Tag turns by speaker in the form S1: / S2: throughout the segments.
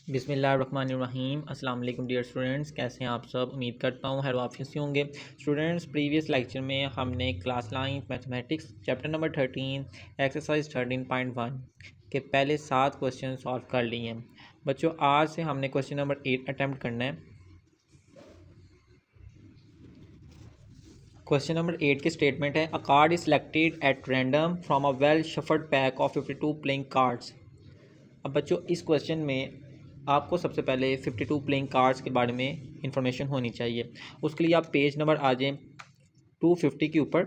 S1: बिस्मिल्लाहिर्रहमानिर्रहीम अस्सलाम वालेकुम डियर स्टूडेंट्स, कैसे हैं आप सब। उम्मीद करता हूँ हर वाफिस से होंगे। स्टूडेंट्स, प्रीवियस लेक्चर में हमने class 9 mathematics chapter number 13 exercise 13.1 के पहले 7 क्वेश्चन सॉल्व कर लिए हैं। बच्चों, आज से हमने क्वेश्चन नंबर 8 अटैम्प्ट करना है। क्वेश्चन नंबर 8 की स्टेटमेंट है, a card is selected eight random from a well shuffled pack of 52 playing cards. अब बच्चों, इस क्वेश्चन में आपको सबसे पहले 52 प्लेइंग कार्ड्स के बारे में इंफॉर्मेशन होनी चाहिए। उसके लिए आप पेज नंबर आ जाएँ 250 के ऊपर।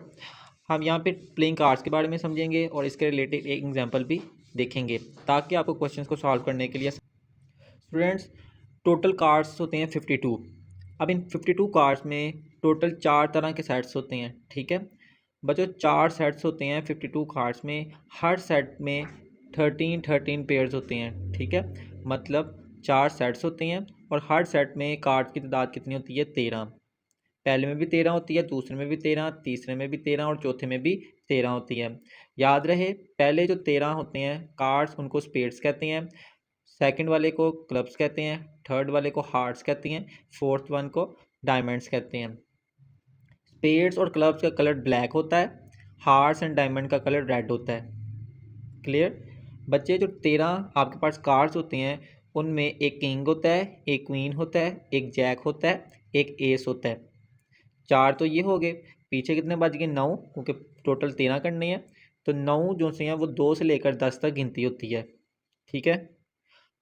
S1: हम यहाँ पे प्लेइंग कार्ड्स के बारे में समझेंगे और इसके रिलेटेड एक एग्जांपल भी देखेंगे ताकि आपको क्वेश्चन को सॉल्व करने के लिए। स्टूडेंट्स, टोटल कार्ड्स होते हैं 52। अब इन 52 कार्ड्स में टोटल 4 तरह के सेट्स होते हैं, ठीक है बच्चों। 4 सेट्स होते हैं 52 कार्ड्स में। हर सेट में 13 पेयर्स होते हैं, ठीक है। मतलब 4 सेट्स होते हैं और हर सेट में कार्ड्स की तादाद कितनी होती है? 13। पहले में भी 13 होती है, दूसरे में भी 13, तीसरे में भी 13 और चौथे में भी 13 होती है। याद रहे, पहले जो 13 होते हैं कार्ड्स उनको स्पेड्स कहते हैं, सेकंड वाले को क्लब्स कहते हैं, थर्ड वाले को हार्ट्स कहती हैं, फोर्थ वन को डायमंड्स कहते हैं। स्पेड्स और क्लब्स का कलर ब्लैक होता है, हार्ट्स एंड डायमंड का कलर रेड होता है। क्लियर बच्चे, जो 13 आपके पास कार्ड्स होते हैं उनमें एक किंग होता है, एक क्वीन होता है, एक जैक होता है, एक एस होता है। 4 तो ये हो गए, पीछे कितने बच गए? 9, क्योंकि टोटल 13 करने हैं। तो 9 जो से हैं वो 2 से लेकर 10 तक गिनती होती है, ठीक है।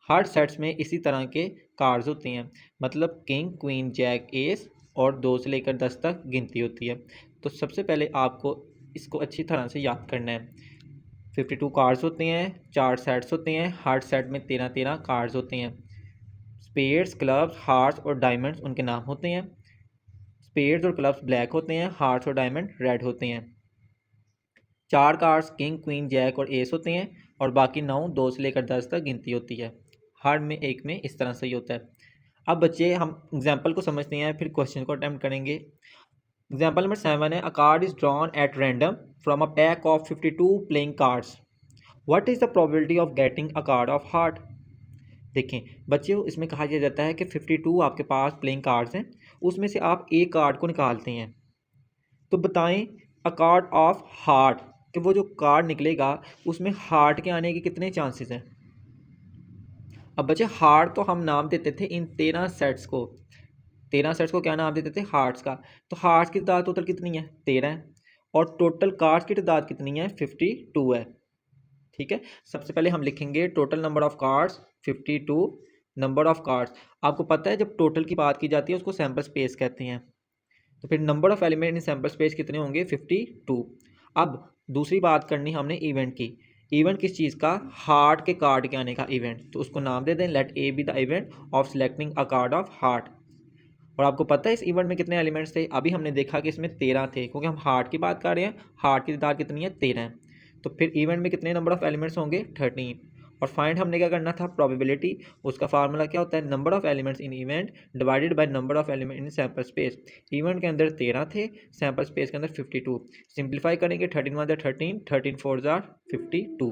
S1: हर सेट्स में इसी तरह के कार्ड्स होते हैं, मतलब किंग, क्वीन, जैक, एस और 2 से लेकर 10 तक गिनती होती है। तो सबसे पहले आपको इसको अच्छी तरह से याद करना है। 52 कार्ड्स होते हैं, 4 सेट्स होते हैं, हर सेट में 13 कार्ड्स होते हैं। स्पेड्स, क्लब्स, हार्ट्स और डायमंड्स उनके नाम होते हैं। स्पेड्स और क्लब्स ब्लैक होते हैं, हार्ट्स और डायमंड रेड होते हैं। 4 कार्ड्स किंग, क्वीन, जैक और एस होते हैं और बाकी 9 2 से लेकर 10 तक गिनती होती है। हर में एक में इस तरह से ही होता है। अब बच्चे, हम एग्जाम्पल को समझते हैं, फिर क्वेश्चन को अटैम्प्ट करेंगे। एग्जाम्पल नंबर 7 है, a card is drawn at random from a pack of 52 playing cards. What is the probability of getting a card of heart. देखें बच्चों, इसमें कहा यह जाता है कि 52 आपके पास प्लेइंग कार्ड्स हैं, उसमें से आप एक कार्ड को निकालते हैं। तो बताएं अ कार्ड ऑफ हार्ट, कि वो जो कार्ड निकलेगा उसमें हार्ट के आने के कितने चांसेस हैं। अब बच्चे, हार्ट तो हम नाम देते थे इन 13 सेट्स को। 13 सेट्स को क्या नाम देते थे? हार्ट्स का। तो हार्ट्स की तादाद टोटल कितनी है? 13 है। और टोटल कार्ड्स की तादाद कितनी है? 52 है, ठीक है। सबसे पहले हम लिखेंगे total number of cards 52 number of cards. आपको पता है जब टोटल की बात की जाती है उसको सैम्पल स्पेस कहते हैं। तो फिर number of element in sample space कितने होंगे? 52। अब दूसरी बात करनी हमने इवेंट की। इवेंट किस चीज़ का? हार्ट के कार्ड के आने का इवेंट। तो उसको नाम दे दें let A be the event of selecting a card of heart. और आपको पता है इस इवेंट में कितने एलिमेंट्स थे? अभी हमने देखा कि इसमें 13 थे, क्योंकि हम हार्ट की बात कर रहे हैं। हार्ट की तादाद कितनी है? 13। तो फिर इवेंट में कितने नंबर ऑफ एलिमेंट्स होंगे? 13। और फाइंड हमने क्या करना था? प्रोबेबिलिटी। उसका फार्मूला क्या होता है? Number of elements in event divided by number of element in sample space. Event के अंदर 13 थे, सैम्पल स्पेस के अंदर 52। सिंप्लीफाई करेंगे, 13 1 13, 13 4 52।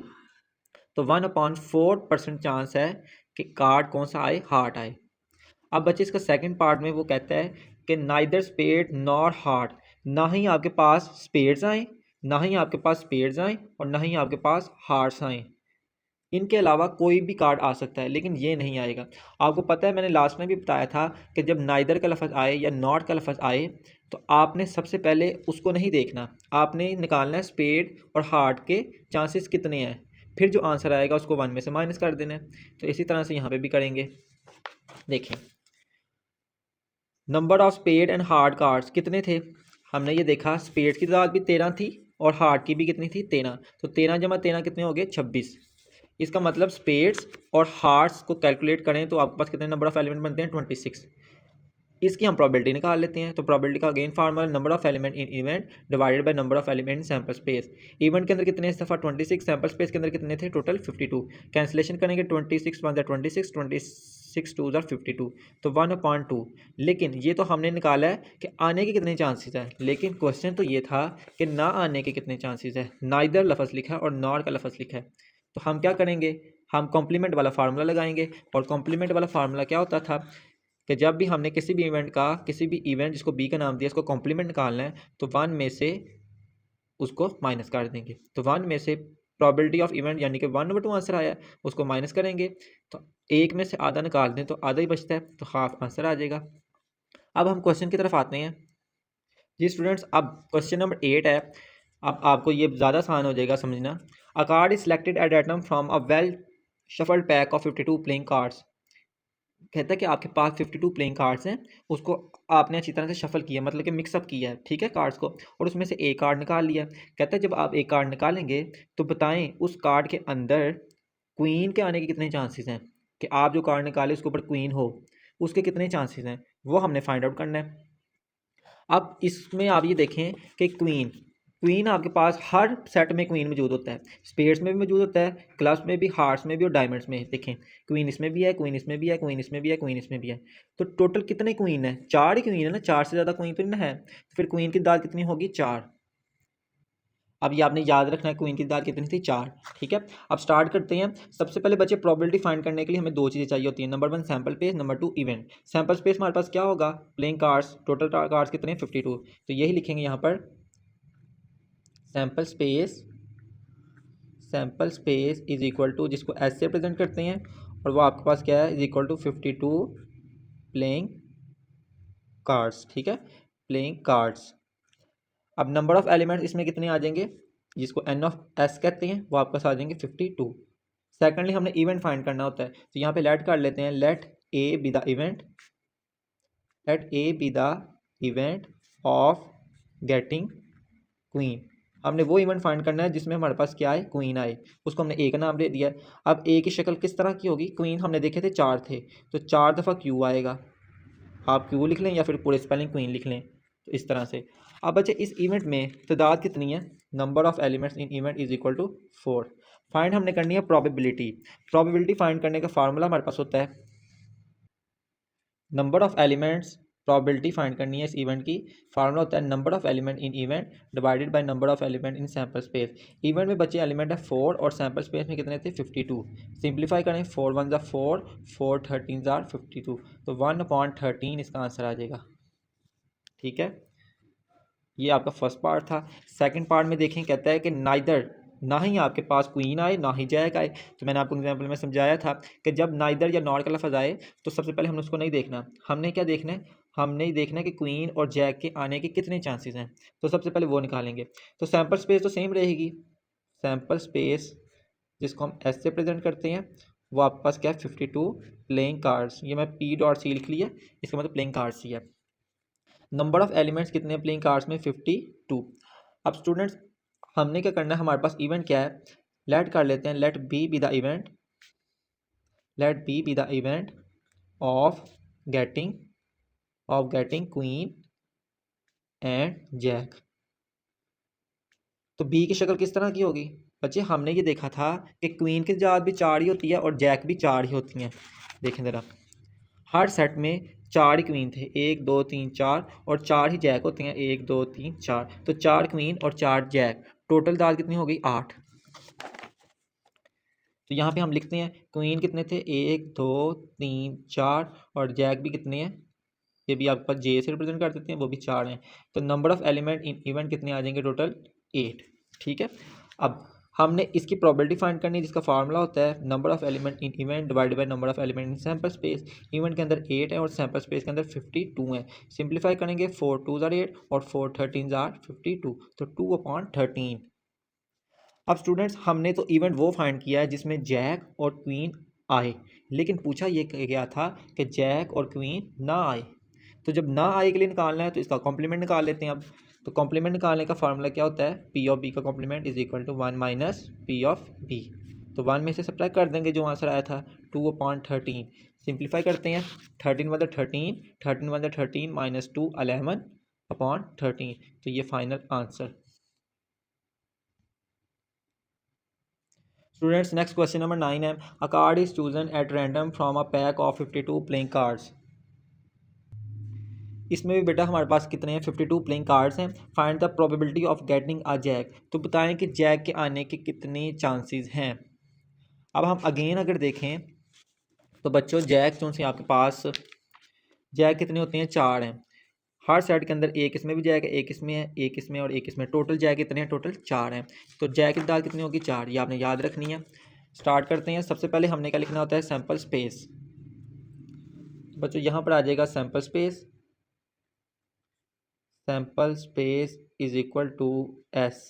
S1: तो 1/4% चांस है कि कार्ड कौन सा आए? हार्ट आए। अब बच्चे, इसका सेकंड पार्ट में वो कहता है कि नाइदर स्पेड नॉर हार्ट, ना ही आपके पास स्पेड्स आए, ना ही आपके पास स्पेड्स आए और ना ही आपके पास हार्ट्स आए। इनके अलावा कोई भी कार्ड आ सकता है, लेकिन ये नहीं आएगा। आपको पता है, मैंने लास्ट में भी बताया था कि जब नाइदर का लफ्ज़ आए या नॉट का लफ्ज़ आए तो आपने सबसे पहले उसको नहीं देखना, आपने निकालना है स्पेड और हार्ट के चांसेस कितने हैं, फिर जो आंसर आएगा उसको 1 में से माइनस कर देना है। तो इसी तरह से यहाँ पे भी करेंगे। देखें, number of spade and heart cards कितने थे? हमने ये देखा स्पेड की तादाद भी 13 थी और हार्ट की भी कितनी थी? 13। तो 13 जमा 13 कितने हो गए? 26। इसका मतलब स्पेड्स और हार्ट्स को कैलकुलेट करें तो आपके पास कितने नंबर ऑफ एलिमेंट बनते हैं? 26। इसकी हम प्रोबेबिलिटी निकाल लेते हैं। तो प्रोबेबिलिटी का again formula number of element in event divided by number of element in sample space. Event के अंदर कितने इस दफ़ा? 26, सैम्पल स्पेस के अंदर कितने थे? टोटल 52। कैंसिलेशन करेंगे, 26 1 26, 26 2 52, तो 1/2। लेकिन ये तो हमने निकाला है कि आने के कितने चांसेस है, लेकिन क्वेश्चन तो ये था कि ना आने के कितने चांसेस है। नाइदर लफ्ज़ लिखा है और नॉट का लफ्ज़ लिखा है। तो हम क्या करेंगे? हम कॉम्प्लीमेंट वाला फार्मूला लगाएंगे। और कॉम्प्लीमेंट वाला फार्मूला क्या होता था कि जब भी हमने किसी भी इवेंट जिसको बी का नाम दिया इसको कॉम्प्लीमेंट निकालना है तो 1 में से उसको माइनस कर देंगे। तो 1 में से प्रोबेबिलिटी ऑफ इवेंट यानी कि 1/2 आंसर आया उसको माइनस करेंगे तो 1 में से आधा निकाल दें तो आधा ही बचता है, तो हाफ आंसर आ जाएगा। अब हम क्वेश्चन की तरफ आते हैं जी स्टूडेंट्स। अब क्वेश्चन नंबर 8 है। अब आपको ये ज़्यादा आसान हो जाएगा समझना। अ card is selected eight random from a well shuffled pack of 52 playing cards. कहता है कि आपके पास 52 प्लेइंग कार्ड्स हैं, उसको आपने अच्छी तरह से शफल किया मतलब कि मिक्सअप किया है, ठीक है, कार्ड्स को, और उसमें से एक कार्ड निकाल लिया। कहता है जब आप एक कार्ड निकालेंगे तो बताएं उस कार्ड के अंदर क्वीन के आने के कितने चांसेस हैं, कि आप जो कार्ड निकाले उसके ऊपर क्वीन हो, उसके कितने चांसेस हैं वो हमने फाइंड आउट करना है। अब इसमें आप ये देखें कि क्वीन क्वीन आपके पास हर सेट में क्वीन मौजूद होता है, स्पेड्स में भी मौजूद होता है, क्लब्स में भी, हार्ट्स में भी और डायमंड्स में। देखें क्वीन इसमें भी है, क्वीन इसमें भी है, क्वीन इसमें भी है, क्वीन इसमें भी है। तो टोटल कितने क्वीन है? 4 ही क्वीन है ना, 4 से ज़्यादा क्वीन तो नहीं है। फिर क्वीन की दाद कितनी होगी? 4। अब ये आपने याद रखना है क्वीन की दाद कितनी थी? 4। ठीक है, अब स्टार्ट करते हैं। सबसे पहले बच्चे प्रोबेबिलिटी फाइंड करने के लिए हमें 2 चीज़ें चाहिए होती हैं। Number 1 sample space, number 2 event. Sample space हमारे पास क्या होगा? प्लेइंग कार्ड्स, टोटल कार्ड्स कितने हैं? 52। तो यही लिखेंगे यहाँ पर, sample space is equal to, जिसको एस से प्रेजेंट करते हैं, और वो आपके पास क्या है? Is equal to 52 playing cards. ठीक है, प्लेइंग कार्ड्स। अब नंबर ऑफ एलिमेंट्स इसमें कितने आ जाएंगे, जिसको एन ऑफ एस कहते हैं, वो आपके पास आ जाएंगे 52। सेकेंडली हमने इवेंट फाइंड करना होता है, तो यहाँ पे लेट कर लेते हैं, let A be the event of getting queen. हमने वो इवेंट फाइंड करना है जिसमें हमारे पास क्या आए? क्वीन आए। उसको हमने ए का नाम दे दिया है। अब ए की शक्ल किस तरह की होगी? क्वीन हमने देखे थे 4 थे, तो 4 दफ़ा क्यू आएगा। आप क्यू लिख लें या फिर पूरे स्पेलिंग क्वीन लिख लें, तो इस तरह से। अब बच्चे इस इवेंट में तादाद कितनी है? Number of elements in event is equal to 4। Find हमने करनी है प्रोबेबिलिटी फाइंड करने का फार्मूला हमारे पास होता है number of elements. Probability find करनी है इस इवेंट की, फार्मूला होता है number of element in event divided by number of element in sample space. Event में बच्चे एलिमेंट है 4 और सैम्पल स्पेस में कितने थे? 52। सिंप्लीफाई करें, 4 1 4, 4 13 52, तो 1/13 इसका आंसर आ जाएगा। ठीक है, ये आपका फर्स्ट पार्ट था। सेकंड पार्ट में देखें, कहता है कि नाइदर, ना ही आपके पास क्वीन आए ना ही जैक आए। तो मैंने आपको एग्जांपल में समझाया था कि जब नाइदर या नॉट का लफ्ज़ आए तो सबसे पहले हमने उसको नहीं देखना, हमने क्या देखना है? हमने ही देखना है कि क्वीन और जैक के आने के कितने चांसेस हैं, तो सबसे पहले वो निकालेंगे। तो सैम्पल स्पेस तो सेम रहेगी, सैम्पल स्पेस जिसको हम एस से प्रेजेंट करते हैं, वो आपके पास क्या है? 52 प्लेइंग कार्ड्स। ये मैं पी डॉट सी लिख लिया, इसका मतलब प्लेइंग कार्ड्स ही है। नंबर ऑफ एलिमेंट्स कितने हैं प्लेइंग कार्ड्स में? 52। अब स्टूडेंट्स हमने क्या करना है, हमारे पास इवेंट क्या है? लेट कर लेते हैं, let B be the event of getting queen and jack. तो बी की शक्ल किस तरह की होगी? बच्चे हमने ये देखा था कि क्वीन की जात भी 4 ही होती है और जैक भी 4 ही होती हैं। देखें ज़रा, हर सेट में 4 ही क्वीन थे, 1 2 3 4, और 4 ही जैक होते हैं, 1 2 3 4। तो 4 क्वीन और 4 जैक, टोटल दाल कितनी हो गई? 8। तो यहाँ पे हम लिखते हैं क्वीन कितने थे? 1 2 3 4, और जैक भी कितने हैं? ये भी आपके पास जे से रिप्रेजेंट कर देते हैं, वो भी 4 हैं। तो number of element in event कितने आ जाएंगे? टोटल 8। ठीक है, अब हमने इसकी प्रोबेबिलिटी फाइंड करनी है, जिसका फार्मूला होता है number of element in event divided by number of element in sample space. Event के अंदर 8 है और सैम्पल स्पेस के अंदर 52 है। सिंप्लीफाई करेंगे, 4 2 8 और 4 13 52, तो 2/13। अब स्टूडेंट्स हमने तो इवेंट वो फाइंड किया है जिसमें जैक और क्वीन आए, लेकिन पूछा ये गया था कि जैक और क्वीन ना आए। तो जब ना आए के लिए निकालना है तो इसका कॉम्प्लीमेंट निकाल लेते हैं। अब तो कॉम्प्लीमेंट निकालने का फार्मूला क्या होता है? पी ऑफ बी का complement is equal to 1 minus P of B. तो 1 में से सब्ट्रैक्ट कर देंगे जो आंसर आया था, 2/13। सिंप्लीफाई करते हैं, 13 1 13, 13 1 13 माइनस 2 11/13। तो ये final answer. Students next question number 9 है, a card is chosen at random from a pack of 52 playing cards. इसमें भी बेटा हमारे पास कितने हैं? 52 प्लेइंग कार्ड्स हैं। Find the probability of getting a jack. तो बताएं कि जैक के आने के कितने चांसेस हैं। अब हम अगेन अगर देखें तो बच्चों जैक जो से आपके पास जैक कितने होते हैं, 4 हैं। हर सेट के अंदर एक इसमें भी जैक है, एक इसमें है, एक इसमें और एक इसमें, टोटल जैक कितने हैं, टोटल 4 हैं। तो जैक की दाल कितनी होगी, 4, ये आपने याद रखनी है। स्टार्ट करते हैं। सबसे पहले हमने क्या लिखना होता है, सैंपल स्पेस। बच्चों यहाँ पर आ जाएगा sample space, sample space is equal to S,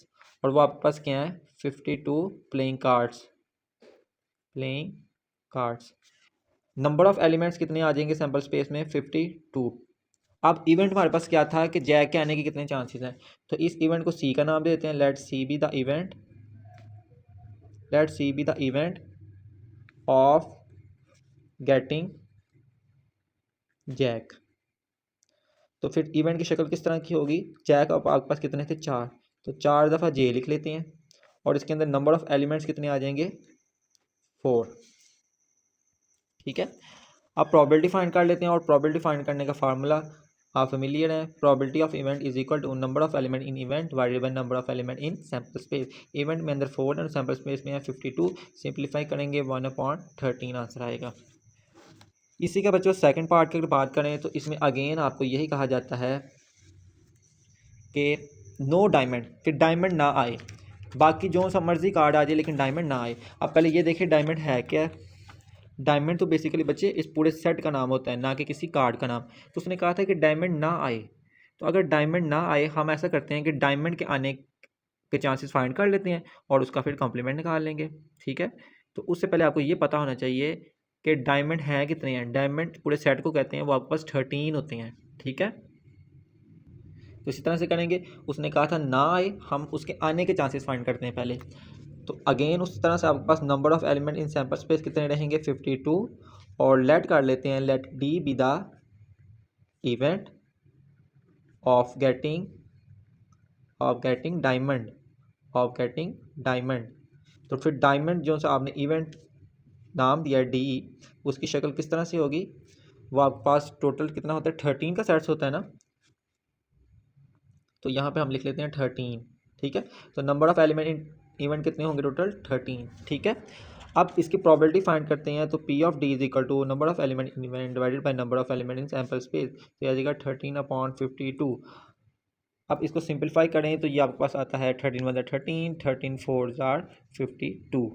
S1: और वो आपके पास क्या है, 52 playing cards, playing cards. Number of elements कितने आ जाएंगे सैंपल स्पेस में, 52। अब इवेंट हमारे पास क्या था कि जैक के आने के कितने चांसेस हैं, तो इस इवेंट को सी का नाम दे देते हैं। Let C be the event, let C be the event of getting jack. तो फिर इवेंट की शक्ल किस तरह की होगी, जैक आपके पास कितने थे, 4, तो 4 दफ़ा जे लिख लेते हैं, और इसके अंदर नंबर ऑफ एलिमेंट्स कितने आ जाएंगे, 4। ठीक है। अब प्रोबेबिलिटी फाइंड कर लेते हैं, और प्रोबेबिलिटी फाइंड करने का फार्मूला आप फेमिलियर है। Probability of event is equal to number of element in event divided by number of element in sample space. Event में अंदर 4 और सैंपल स्पेस में है 52, सिंप्लीफाई करेंगे 1/13 आंसर आएगा। इसी का बच्चों सेकंड पार्ट की अगर बात करें तो इसमें अगेन आपको यही कहा जाता है कि नो डायमंड, फिर डायमंड ना आए, बाकी जो सा मर्जी कार्ड आ जाए लेकिन डायमंड ना आए। अब पहले ये देखिए डायमंड है क्या। डायमंड तो बेसिकली बच्चे इस पूरे सेट का नाम होता है, ना कि किसी कार्ड का नाम। तो उसने कहा था कि डायमंड ना आए, तो अगर डायमंड ना आए हम ऐसा करते हैं कि डायमंड के आने के चांसेस फाइंड कर लेते हैं और उसका फिर कॉम्प्लीमेंट निकाल लेंगे। ठीक है। तो उससे पहले आपको ये पता होना चाहिए कि डायमंड हैं कितने हैं। डायमंड पूरे सेट को कहते हैं, वो आपके पास 13 होते हैं। ठीक है। तो इसी तरह से करेंगे। उसने कहा था ना आए, हम उसके आने के चांसेस फाइंड करते हैं पहले। तो अगेन उस तरह से आपके पास number of element in sample space कितने रहेंगे, 52, और लेट कर लेते हैं, let D be the event of getting diamond, of getting diamond. तो फिर डायमंड जो सा आपने इवेंट नाम दिया डी, उसकी शक्ल किस तरह से होगी, वो आपके पास टोटल कितना होता है, 13 का सेट्स होता है ना, तो यहाँ पे हम लिख लेते हैं 13। ठीक है। तो number of element in event कितने होंगे, टोटल 13। ठीक है। अब इसकी प्रोबेबिलिटी फाइंड करते हैं। तो P of D is equal to number of element in event divided by number of element in sample space, तो आ जाएगा 13/52। अब इसको सिंपलीफाई करें तो ये आपके पास आता है 13 1 13, 13 4 52,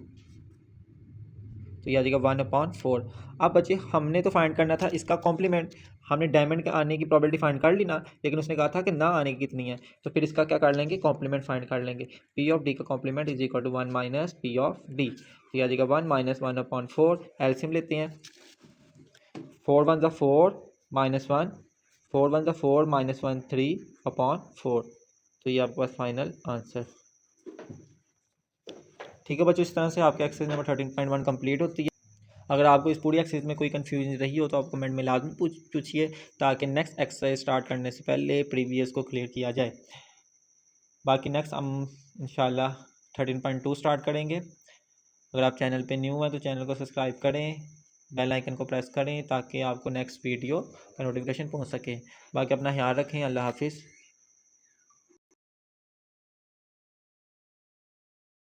S1: तो ये आ जाएगा 1/4। अब बच्चे हमने तो फाइंड करना था इसका कॉम्प्लीमेंट। हमने डायमंड के आने की प्रोबेबिलिटी फाइंड कर ली ना, लेकिन उसने कहा था कि ना आने की कितनी है, तो फिर इसका क्या कर लेंगे, कॉम्प्लीमेंट फाइंड कर लेंगे। पी ऑफ डी का complement is equal to 1 minus P of D, तो ये आ जाएगा 1 माइनस 1/4। एलसीएम लेते हैं, 4 1 4 माइनस 1, 4 1 4 माइनस 1 3/4, तो ये आपके पास फाइनल आंसर। ठीक है बच्चों, इस तरह से आपका एक्सरसाइज नंबर 13.1 कंप्लीट होती है। अगर आपको इस पूरी एक्सरसाइज में कोई कन्फ्यूजन रही हो तो आप कमेंट में लाजमी पूछिए, ताकि नेक्स्ट एक्सरसाइज स्टार्ट करने से पहले प्रीवियस को क्लियर किया जाए। बाकी नेक्स्ट हम इंशाल्लाह 13.2 स्टार्ट करेंगे। अगर आप चैनल पे न्यू हैं तो चैनल को सब्सक्राइब करें, बेल आइकन को प्रेस करें, ताकि आपको नेक्स्ट वीडियो का नोटिफिकेशन पहुंच सके। बाकी अपना ख्याल रखें। अल्लाह हाफिज़।